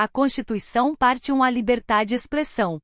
A Constituição parte 1 a liberdade de expressão.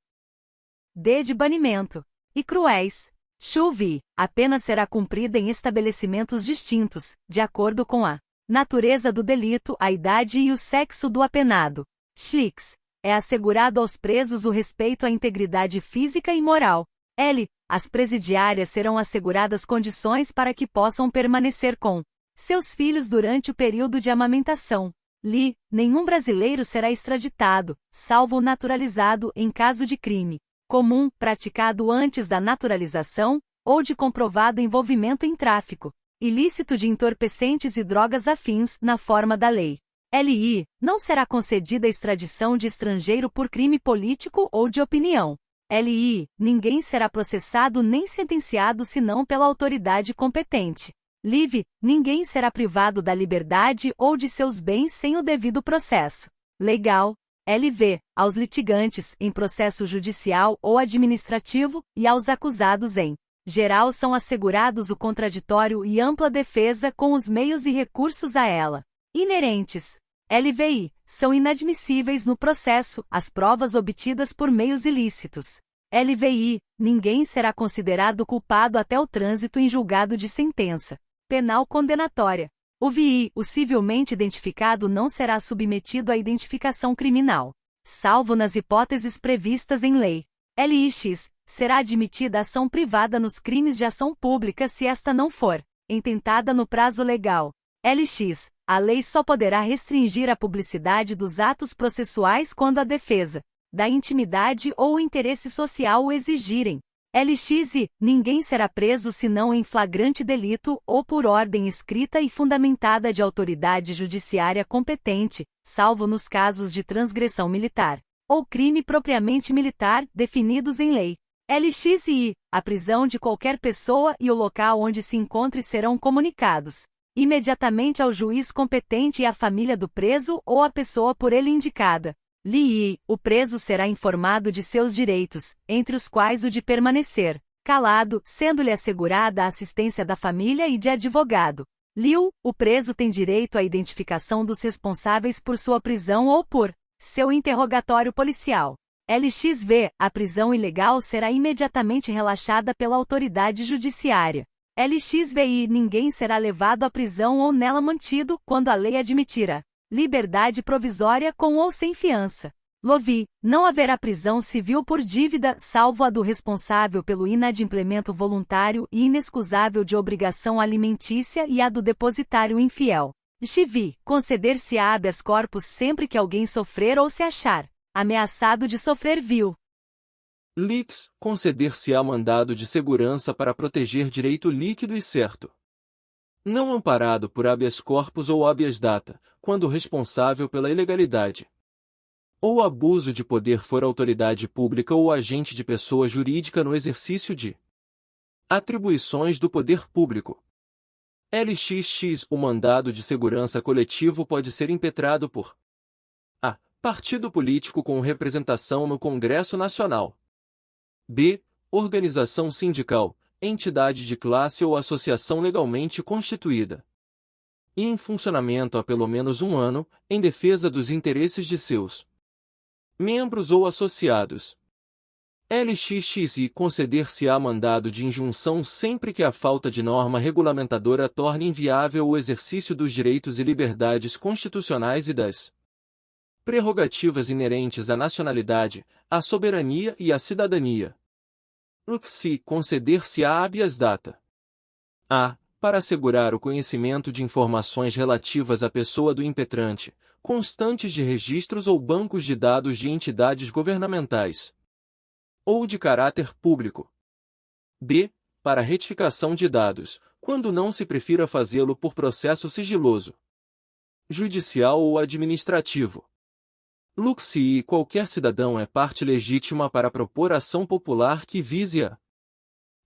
D de banimento. E cruéis. Chuvi, a pena será cumprida em estabelecimentos distintos, de acordo com a natureza do delito, a idade e o sexo do apenado. X. É assegurado aos presos o respeito à integridade física e moral. L. As presidiárias serão asseguradas condições para que possam permanecer com seus filhos durante o período de amamentação. Li. Nenhum brasileiro será extraditado, salvo o naturalizado em caso de crime comum, praticado antes da naturalização, ou de comprovado envolvimento em tráfico ilícito de entorpecentes e drogas afins, na forma da lei. LI. Não será concedida a extradição de estrangeiro por crime político ou de opinião. LI. Ninguém será processado nem sentenciado senão pela autoridade competente. LIV. Ninguém será privado da liberdade ou de seus bens sem o devido processo legal. LV. Aos litigantes, em processo judicial ou administrativo, e aos acusados em geral são assegurados o contraditório e ampla defesa com os meios e recursos a ela inerentes. LVI. São inadmissíveis no processo as provas obtidas por meios ilícitos. LVI. Ninguém será considerado culpado até o trânsito em julgado de sentença penal condenatória. O VI. O civilmente identificado não será submetido à identificação criminal, salvo nas hipóteses previstas em lei. LX. Será admitida ação privada nos crimes de ação pública se esta não for intentada no prazo legal. LX. A lei só poderá restringir a publicidade dos atos processuais quando a defesa da intimidade ou o interesse social o exigirem. LX. Ninguém será preso senão em flagrante delito ou por ordem escrita e fundamentada de autoridade judiciária competente, salvo nos casos de transgressão militar ou crime propriamente militar definidos em lei. LXI. A prisão de qualquer pessoa e o local onde se encontre serão comunicados imediatamente ao juiz competente e à família do preso ou à pessoa por ele indicada. LI. O preso será informado de seus direitos, entre os quais o de permanecer calado, sendo-lhe assegurada a assistência da família e de advogado. LIU. O preso tem direito à identificação dos responsáveis por sua prisão ou por seu interrogatório policial. LXV. A prisão ilegal será imediatamente relaxada pela autoridade judiciária. LXVI. Ninguém será levado à prisão ou nela mantido, quando a lei admitir liberdade provisória com ou sem fiança. LOVI. Não haverá prisão civil por dívida, salvo a do responsável pelo inadimplemento voluntário e inexcusável de obrigação alimentícia e a do depositário infiel. XV. Conceder-se-á habeas corpus sempre que alguém sofrer ou se achar ameaçado de sofrer vil. LIX. Conceder-se-á mandado de segurança para proteger direito líquido e certo, não amparado por habeas corpus ou habeas data, quando o responsável pela ilegalidade ou abuso de poder for autoridade pública ou agente de pessoa jurídica no exercício de atribuições do poder público. LXX. O mandado de segurança coletivo pode ser impetrado por a. Partido político com representação no Congresso Nacional. B. Organização sindical, entidade de classe ou associação legalmente constituída e em funcionamento há pelo menos um ano, em defesa dos interesses de seus membros ou associados. LXXI. Conceder-se-á mandado de injunção sempre que a falta de norma regulamentadora torne inviável o exercício dos direitos e liberdades constitucionais e das prerrogativas inerentes à nacionalidade, à soberania e à cidadania. LXI. Conceder-se-á habeas data. A. Para assegurar o conhecimento de informações relativas à pessoa do impetrante, constantes de registros ou bancos de dados de entidades governamentais ou de caráter público. B. Para retificação de dados, quando não se prefira fazê-lo por processo sigiloso, judicial ou administrativo. LUXI. Qualquer cidadão é parte legítima para propor ação popular que vise a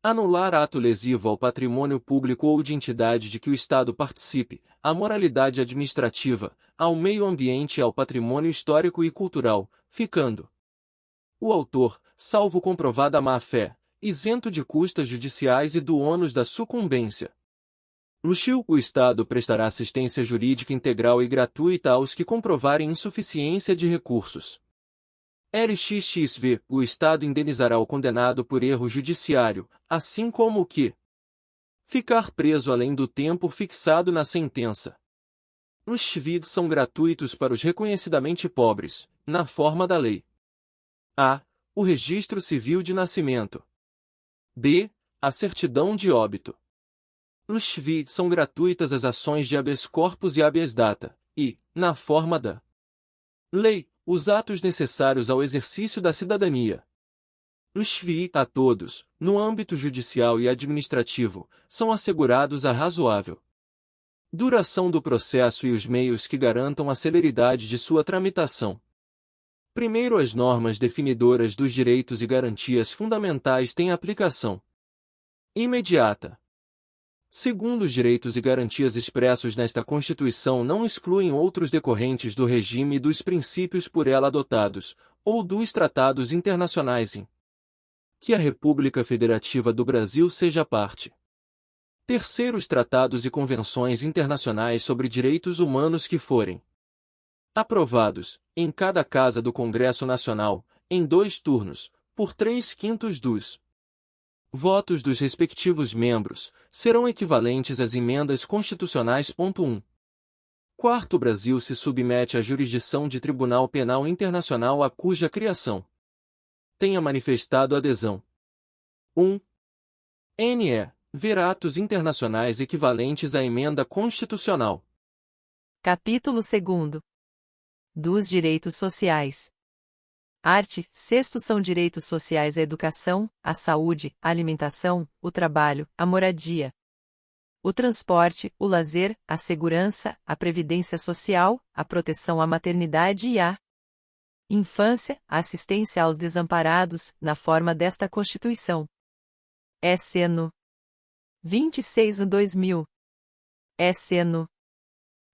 anular ato lesivo ao patrimônio público ou de entidade de que o Estado participe, à moralidade administrativa, ao meio ambiente e ao patrimônio histórico e cultural, ficando o autor, salvo comprovada má-fé, isento de custas judiciais e do ônus da sucumbência. No Chile, o Estado prestará assistência jurídica integral e gratuita aos que comprovarem insuficiência de recursos. LXXV, o Estado indenizará o condenado por erro judiciário, assim como o que ficar preso além do tempo fixado na sentença. Os CVID são gratuitos para os reconhecidamente pobres, na forma da lei. A. O registro civil de nascimento. B. A certidão de óbito. Nos CVID são gratuitas as ações de habeas corpus e habeas data, e, na forma da lei, os atos necessários ao exercício da cidadania. Os CVI a todos, no âmbito judicial e administrativo, são assegurados a razoável duração do processo e os meios que garantam a celeridade de sua tramitação. Primeiro, as normas definidoras dos direitos e garantias fundamentais têm aplicação imediata. Segundo, os direitos e garantias expressos nesta Constituição não excluem outros decorrentes do regime e dos princípios por ela adotados, ou dos tratados internacionais em que a República Federativa do Brasil seja parte. Terceiro, os tratados e convenções internacionais sobre direitos humanos que forem aprovados, em cada casa do Congresso Nacional, em 2 turnos, por 3/5 dos votos dos respectivos membros, serão equivalentes às emendas constitucionais. 1. Quarto, o Brasil se submete à jurisdição de Tribunal Penal Internacional a cuja criação tenha manifestado adesão. 1. NE. Ver atos internacionais equivalentes à emenda constitucional. Capítulo 2. Dos direitos sociais. Art. 6 são direitos sociais a educação, a saúde, a alimentação, o trabalho, a moradia, o transporte, o lazer, a segurança, a previdência social, a proteção à maternidade e à infância, a assistência aos desamparados, na forma desta Constituição. SC no 26/2000. SC no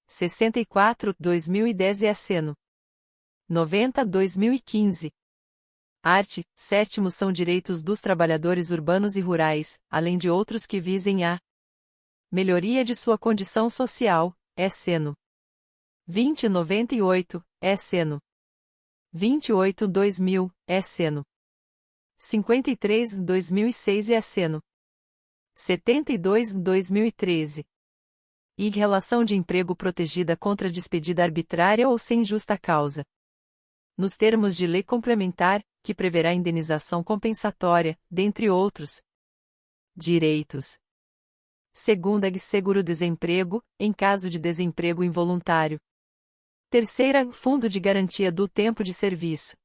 64/2010 e SC no 90/2015. Art. 7 são direitos dos trabalhadores urbanos e rurais, além de outros que visem a melhoria de sua condição social, SC no 2098, SC no 28/2000, SC no 53/2006 e SC no 72/2013. E relação de emprego protegida contra despedida arbitrária ou sem justa causa. Nos termos de lei complementar, que preverá indenização compensatória, dentre outros direitos. Segunda, seguro-desemprego, em caso de desemprego involuntário. Terceira, fundo de garantia do tempo de serviço.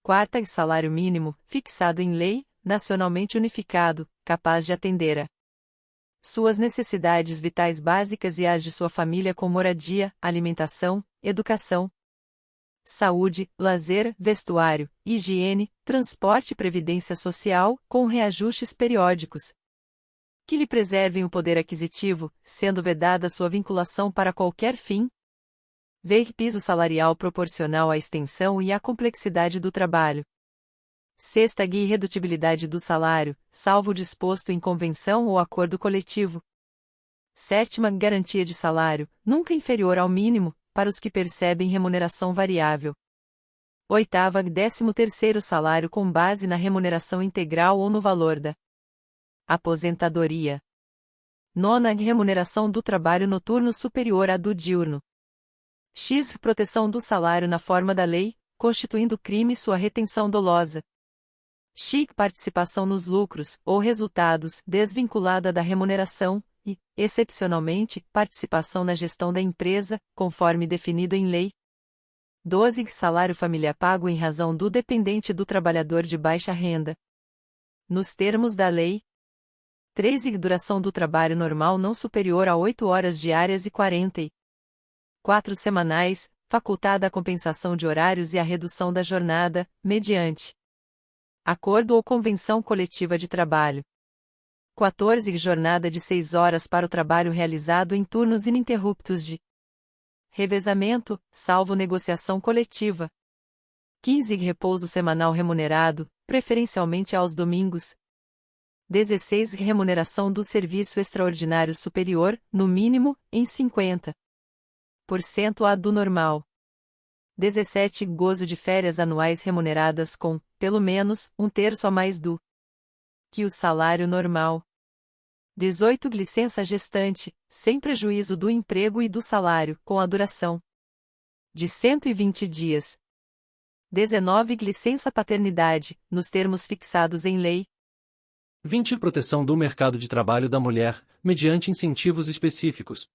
Quarta, salário mínimo, fixado em lei, nacionalmente unificado, capaz de atender a suas necessidades vitais básicas e as de sua família com moradia, alimentação, educação, saúde, lazer, vestuário, higiene, transporte e previdência social, com reajustes periódicos, que lhe preservem o poder aquisitivo, sendo vedada sua vinculação para qualquer fim. Ver piso salarial proporcional à extensão e à complexidade do trabalho. Sexta, irredutibilidade do salário, salvo o disposto em convenção ou acordo coletivo. Sétima, garantia de salário, nunca inferior ao mínimo, para os que percebem remuneração variável. Oitava, 13º salário com base na remuneração integral ou no valor da aposentadoria. Nona, remuneração do trabalho noturno superior à do diurno. X, proteção do salário na forma da lei, constituindo crime sua retenção dolosa. X, participação nos lucros, ou resultados, desvinculada da remuneração, e, excepcionalmente, participação na gestão da empresa, conforme definido em lei. 12, salário familiar pago em razão do dependente do trabalhador de baixa renda. Nos termos da lei. 13, duração do trabalho normal não superior a 8 horas diárias e 44 semanais, facultada a compensação de horários e a redução da jornada, mediante acordo ou convenção coletiva de trabalho. 14, jornada de 6 horas para o trabalho realizado em turnos ininterruptos de revezamento, salvo negociação coletiva. 15, repouso semanal remunerado, preferencialmente aos domingos. 16. Remuneração do serviço extraordinário superior, no mínimo, em 50% a do normal. 17. Gozo de férias anuais remuneradas com, pelo menos, 1/3 a mais do que o salário normal. 18. Licença gestante, sem prejuízo do emprego e do salário, com a duração de 120 dias. 19. Licença paternidade, nos termos fixados em lei. 20. Proteção do mercado de trabalho da mulher, mediante incentivos específicos,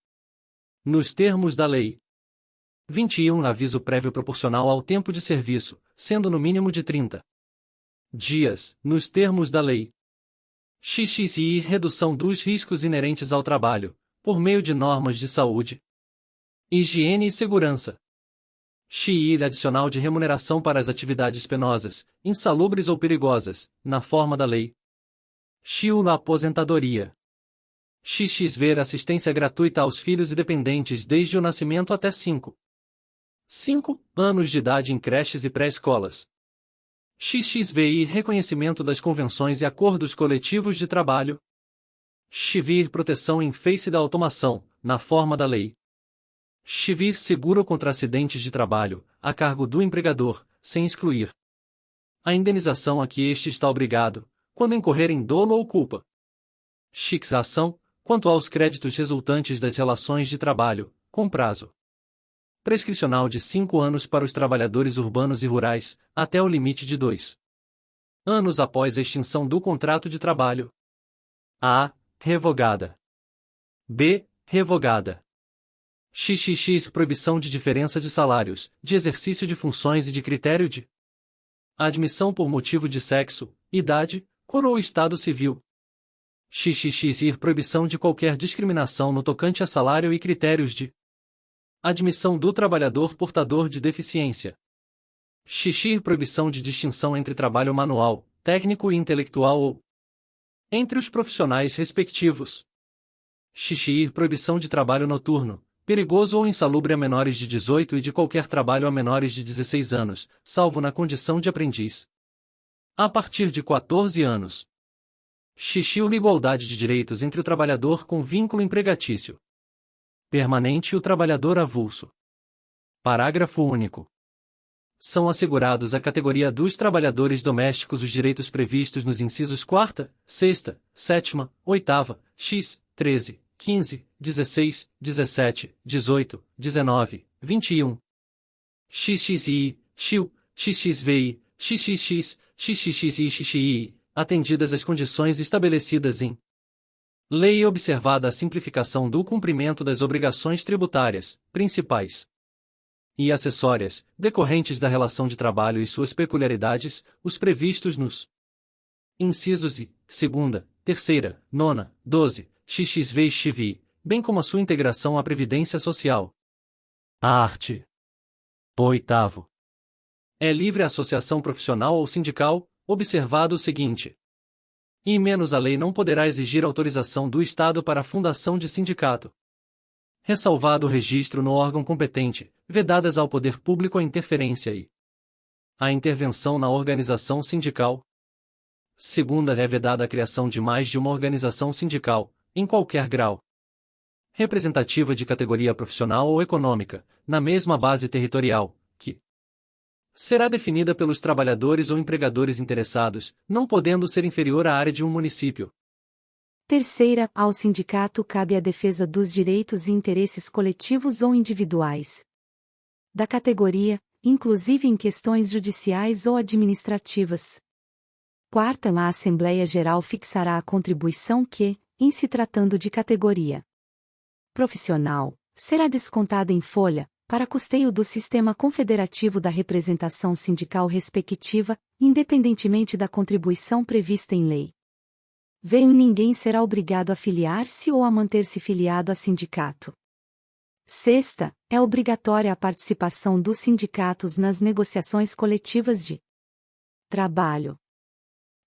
nos termos da lei. 21. Aviso prévio proporcional ao tempo de serviço, sendo no mínimo de 30 dias, nos termos da lei. XXI. Redução dos riscos inerentes ao trabalho, por meio de normas de saúde, higiene e segurança. XI. Adicional de remuneração para as atividades penosas, insalubres ou perigosas, na forma da lei. XU. Aposentadoria. XXV. Assistência gratuita aos filhos e dependentes desde o nascimento até 5 anos de idade em creches e pré-escolas. XXVI. Reconhecimento das convenções e acordos coletivos de trabalho. XVIR. Proteção em face da automação, na forma da lei. XVIR. Seguro contra acidentes de trabalho, a cargo do empregador, sem excluir a indenização a que este está obrigado, quando incorrer em dolo ou culpa. XX. Ação, quanto aos créditos resultantes das relações de trabalho, com prazo prescricional de 5 anos para os trabalhadores urbanos e rurais, até o limite de 2 anos após a extinção do contrato de trabalho. A. Revogada. B. Revogada. XXX. Proibição de diferença de salários, de exercício de funções e de critério de admissão por motivo de sexo, idade, cor ou estado civil. XXX. Proibição de qualquer discriminação no tocante a salário e critérios de admissão do trabalhador portador de deficiência. XX. Proibição de distinção entre trabalho manual, técnico e intelectual ou entre os profissionais respectivos. XX. Proibição de trabalho noturno, perigoso ou insalubre a menores de 18 e de qualquer trabalho a menores de 16 anos, salvo na condição de aprendiz. A partir de 14 anos. XX. Igualdade de direitos entre o trabalhador com vínculo empregatício permanente e o trabalhador avulso. Parágrafo único. São assegurados à categoria dos trabalhadores domésticos os direitos previstos nos incisos 4ª, 6ª, 7ª, 8ª, x, 13, 15, 16, 17, 18, 19, 21. XXI, XIU, XXVI, XXX, XXXI e XXI, atendidas as condições estabelecidas em lei e observada a simplificação do cumprimento das obrigações tributárias, principais e acessórias, decorrentes da relação de trabalho e suas peculiaridades, os previstos nos incisos I, 2ª, 3ª, 9ª, 12, XXV e XXVI, bem como a sua integração à Previdência Social. A art. 8º. É livre a associação profissional ou sindical, observado o seguinte. E menos a lei não poderá exigir autorização do Estado para a fundação de sindicato. Ressalvado o registro no órgão competente, vedadas ao poder público a interferência e a intervenção na organização sindical. Segunda, é vedada a criação de mais de uma organização sindical, em qualquer grau representativa de categoria profissional ou econômica, na mesma base territorial, que será definida pelos trabalhadores ou empregadores interessados, não podendo ser inferior à área de um município. Terceira, ao sindicato cabe a defesa dos direitos e interesses coletivos ou individuais da categoria, inclusive em questões judiciais ou administrativas. Quarta, a Assembleia Geral fixará a contribuição que, em se tratando de categoria profissional, será descontada em folha, para custeio do sistema confederativo da representação sindical respectiva, independentemente da contribuição prevista em lei. Ninguém será obrigado a filiar-se ou a manter-se filiado a sindicato. Sexta, é obrigatória a participação dos sindicatos nas negociações coletivas de trabalho.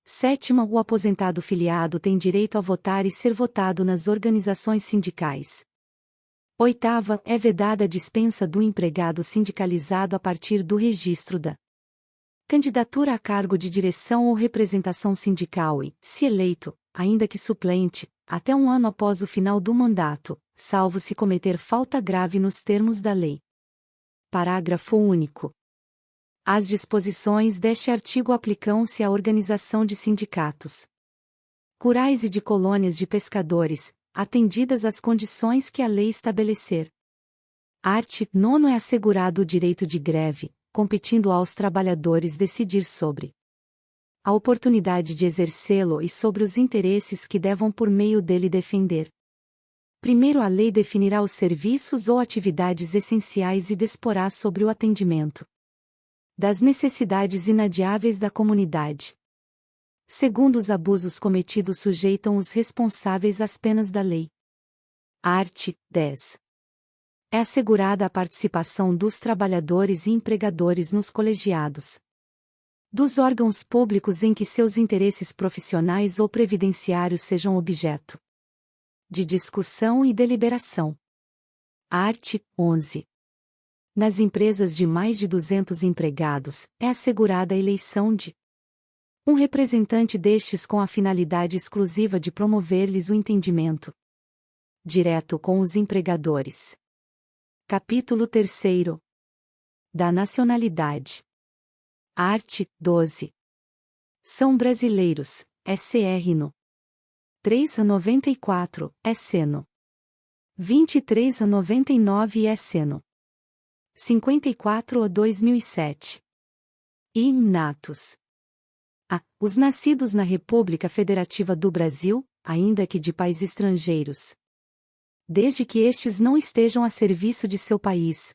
Sétima, o aposentado filiado tem direito a votar e ser votado nas organizações sindicais. Oitava, é vedada a dispensa do empregado sindicalizado a partir do registro da Candidatura a cargo de direção ou representação sindical e, se eleito, ainda que suplente, até um ano após o final do mandato, salvo se cometer falta grave nos termos da lei. Parágrafo único. As disposições deste artigo aplicam-se à organização de sindicatos rurais e de colônias de pescadores, atendidas as condições que a lei estabelecer. Art. 9 é assegurado o direito de greve, competindo aos trabalhadores decidir sobre a oportunidade de exercê-lo e sobre os interesses que devam por meio dele defender. Primeiro, a lei definirá os serviços ou atividades essenciais e disporá sobre o atendimento das necessidades inadiáveis da comunidade. Segundo, os abusos cometidos sujeitam os responsáveis às penas da lei. Art. 10. É assegurada a participação dos trabalhadores e empregadores nos colegiados dos órgãos públicos em que seus interesses profissionais ou previdenciários sejam objeto de discussão e deliberação. Art. 11. Nas empresas de mais de 200 empregados, é assegurada a eleição de um representante destes com a finalidade exclusiva de promover-lhes o entendimento direto com os empregadores. Capítulo 3º. Da nacionalidade. Art. 12. São brasileiros, SR no 3 a 94, SC no 23 a 99 e SC no 54 a 2007. E natos. A. Os nascidos na República Federativa do Brasil, ainda que de pais estrangeiros, desde que estes não estejam a serviço de seu país.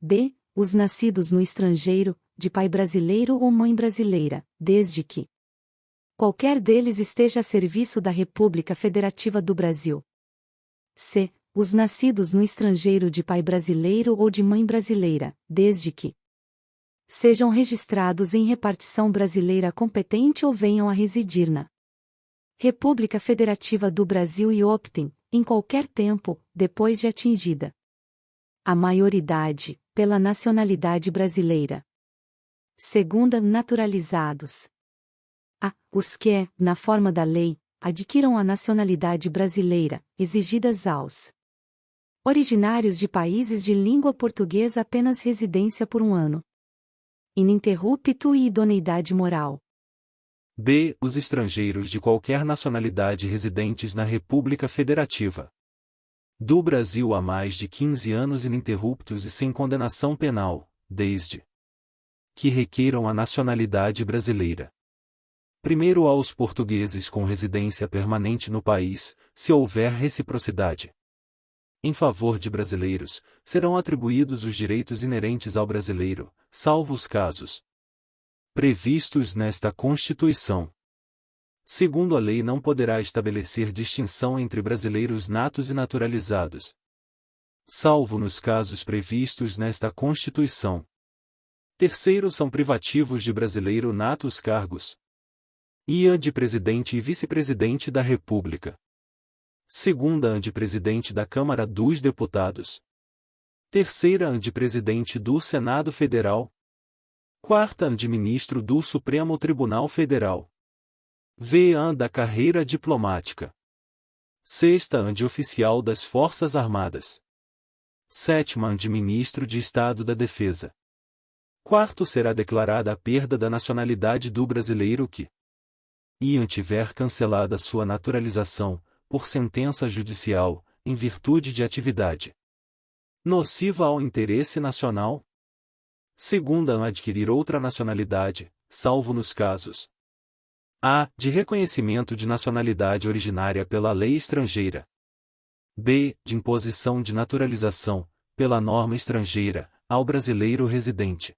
B. Os nascidos no estrangeiro, de pai brasileiro ou mãe brasileira, desde que qualquer deles esteja a serviço da República Federativa do Brasil. C. Os nascidos no estrangeiro de pai brasileiro ou de mãe brasileira, desde que sejam registrados em repartição brasileira competente ou venham a residir na República Federativa do Brasil e optem, em qualquer tempo, depois de atingida a maioridade, pela nacionalidade brasileira. Segunda, naturalizados. A. Os que, na forma da lei, adquiram a nacionalidade brasileira, exigidas aos originários de países de língua portuguesa apenas residência por um ano. Ininterrupto e idoneidade moral. B. Os estrangeiros de qualquer nacionalidade residentes na República Federativa do Brasil há mais de 15 anos ininterruptos e sem condenação penal, desde que requeiram a nacionalidade brasileira. Primeiro, aos portugueses com residência permanente no país, se houver reciprocidade. Em favor de brasileiros, serão atribuídos os direitos inerentes ao brasileiro, salvo os casos previstos nesta Constituição. Segundo, a lei não poderá estabelecer distinção entre brasileiros natos e naturalizados, salvo nos casos previstos nesta Constituição. Terceiro, são privativos de brasileiro nato os cargos IA de presidente e vice-presidente da República. Segunda, de presidente da Câmara dos Deputados. Terceira, de presidente do Senado Federal. Quarta, de ministro do Supremo Tribunal Federal. V. Da carreira diplomática. Sexta, de oficial das Forças Armadas. Sétima, de ministro de Estado da Defesa. Quarto, será declarada a perda da nacionalidade do brasileiro que tiver cancelada sua naturalização, por sentença judicial, em virtude de atividade nociva ao interesse nacional. Segunda, a adquirir outra nacionalidade, salvo nos casos a. De reconhecimento de nacionalidade originária pela lei estrangeira. B. De imposição de naturalização, pela norma estrangeira, ao brasileiro residente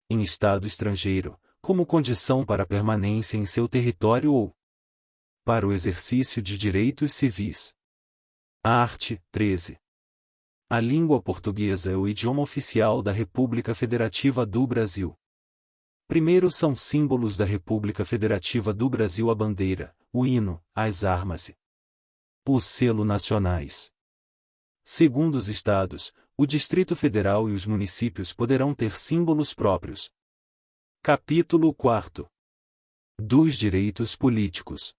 em estado estrangeiro, como condição para permanência em seu território ou para o exercício de direitos civis. Art. 13. A língua portuguesa é o idioma oficial da República Federativa do Brasil. Primeiro, são símbolos da República Federativa do Brasil a bandeira, o hino, as armas e o selo nacionais. Segundo, os estados, o Distrito Federal e os municípios poderão ter símbolos próprios. Capítulo 4. Dos direitos políticos.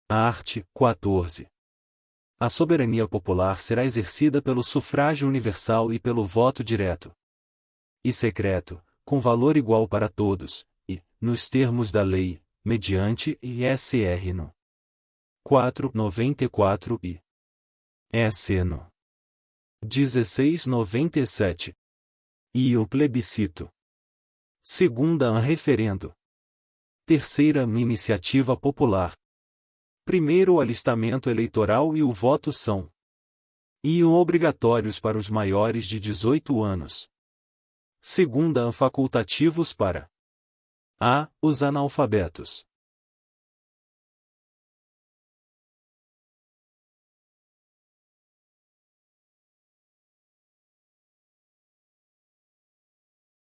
Art. 14. A soberania popular será exercida pelo sufrágio universal e pelo voto direto e secreto, com valor igual para todos, e, nos termos da lei, mediante ISR no 494 e SC no 1697. E o plebiscito. Segunda, a referendo. Terceira, iniciativa popular. Primeiro, o alistamento eleitoral e o voto são obrigatórios para os maiores de 18 anos. Segunda, facultativos para os analfabetos.